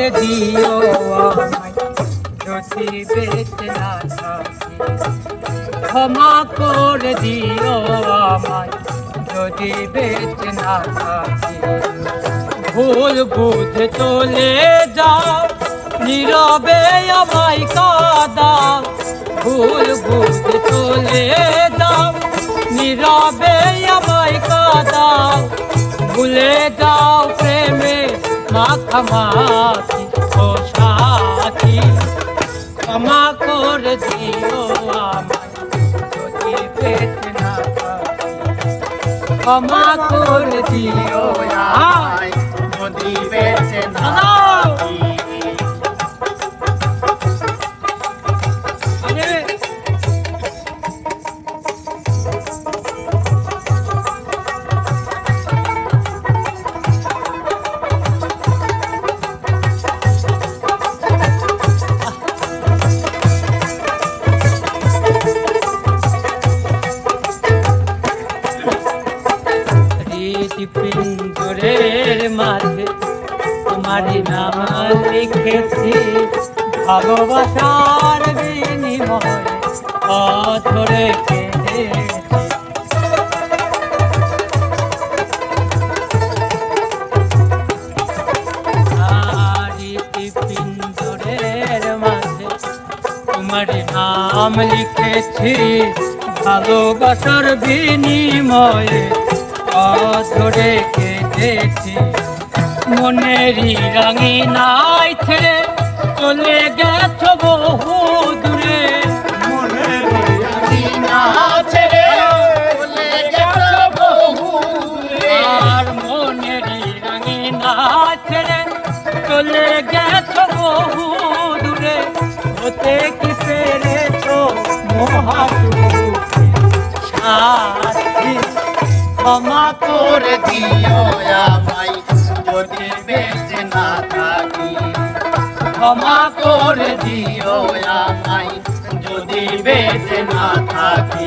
করে দিও আমায় যদি বেঁচে না থাকি, ক্ষমা করে দিও আমায় যদি বেঁচে না থাকি। ভুল বুঝে চলে যাও নীরবে আমায় কাঁদাও, ভুল বুঝে চলে যাও নীরবে আমায় কাঁদাও। ভুলে যাও প্রেমে মাখামাখি ও সাথী, ক্ষমা করে দিও আমায় যদি বেঁচে না থাকি, ক্ষমা করে দিও আমায় যদি বেঁচে না থাকি। পিঞ্জরের মাঝে তোমারই নাম লিখেছি, ভালোবাসার বিনিময়ে অধরে কেঁদেছি। পিঞ্জরের মাঝে তোমারই নাম লিখেছি, ভালোবাসার বিনিময়ে অধরে কেঁদেছি। মনেরই রঙিনাই ছেড়ে চলে গেছো বহু দূরে, মনেরই রঙিনা ছেড়ে চলে গেছো বহু দূরে। আর মনেরই রঙিনা ছেড়ে চলে গেছো বহু দূরে, হতে কি পেরেছো মহাদুঃখে সাথী, ক্ষমা করে দিও আমায় যদি বেঁচে না থাকি, ক্ষমা করে দিও আমায় যদি বেঁচে না থাকি।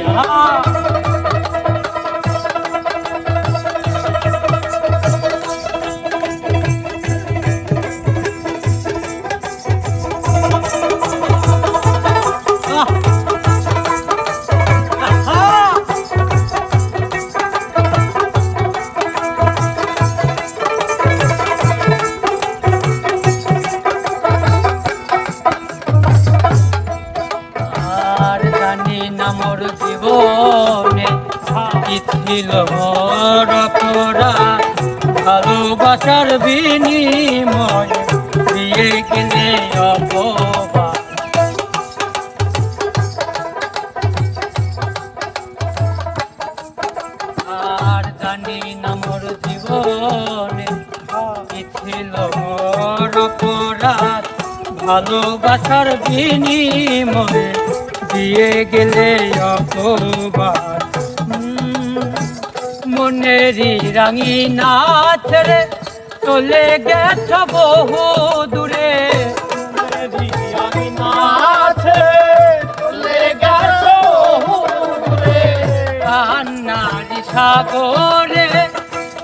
মোর জীবনে কি ছিল মোর অপরাধ, ভালোবাসার বিনিময়ে দিয়ে গেলে অপবাদ। আর জানি না মোর জীবনে কি ছিল মোর অপরাধ, ভালোবাসার বিনিময়ে দিয়ে গেলে অপবাদ। মনেরই রঙিনা ছেড়ে চলে গেছ বহু দূরে, মনেরই রঙিনা ছেড়ে চলে গেছো বহু দূরে। কান্নারি সাগরে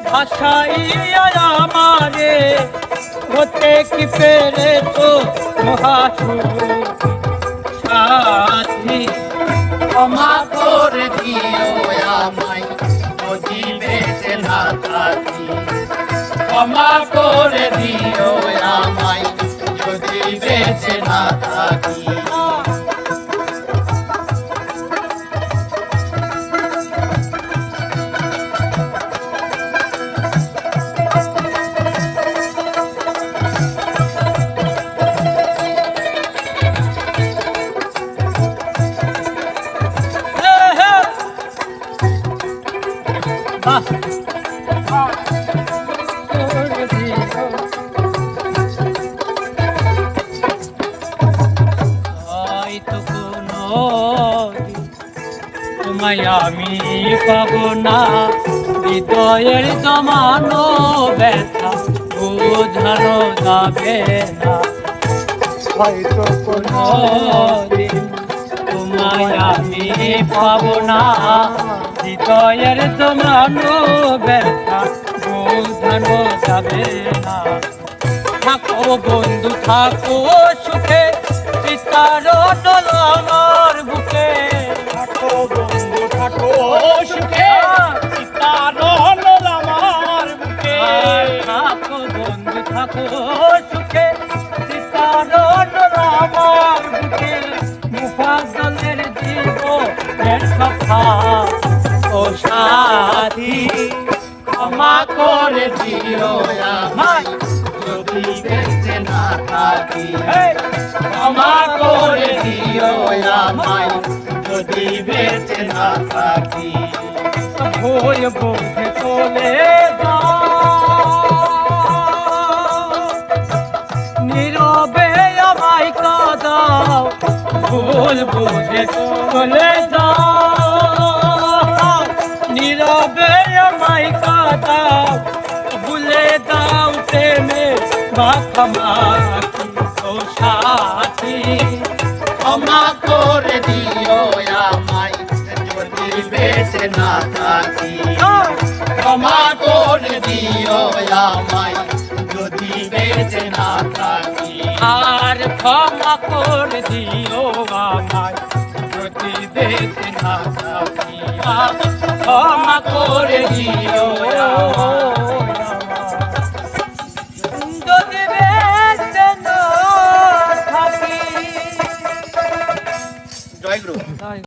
ভাসাইয়া আমারে, হতে কি পেরেছো মহাসুখী সাথী, ক্ষমা করে দিও আমায় যদি বেঁচে না থাকি, ক্ষমা করে দিও আমায় যদি বেঁচে না থাকি। হয়তো কোনো তোমায় আমি পাবো না, হৃদয়ের জমানো ব্যথা বোঝানো যাবে না। হয়তো কোনো দিন তোমায় আমি পাবো না, হৃদয়ের জমানো ব্যথা বোঝানো যাবে না। থাকো বন্ধু থাকো সুখে চিতার ডোল আমার বুকে থাকো বন্ধু থাকো সুখে চিতার ডোল আমার বুকে থাকো বন্ধু থাকো সুখে চিতার ডোল আমার বুকে মুফাজ্জলের জীবনের কথা ও সাথী ক্ষমা করে দিও আমায় যদি বেঁচে না থাকি ক্ষমা করে দিও আমায় যদি বেঁচে না থাকি ভয় বোঝে চলে নীরবে আমায় কাঁদাও ভুল বুঝে চলে যাও নীরবে আমায় কাঁদাও ভুলে দাও প্রেমে মাখামাখি ও সাথী ক্ষমা করে দিও আমায় যদি বেঁচে না থাকি ক্ষমা করে দিও আমায় যদি বেঁচে না থাকি আর ক্ষমা করে দিও আমায় যদি বেঁচে না থাকি ক্ষমা করে দিও আমায়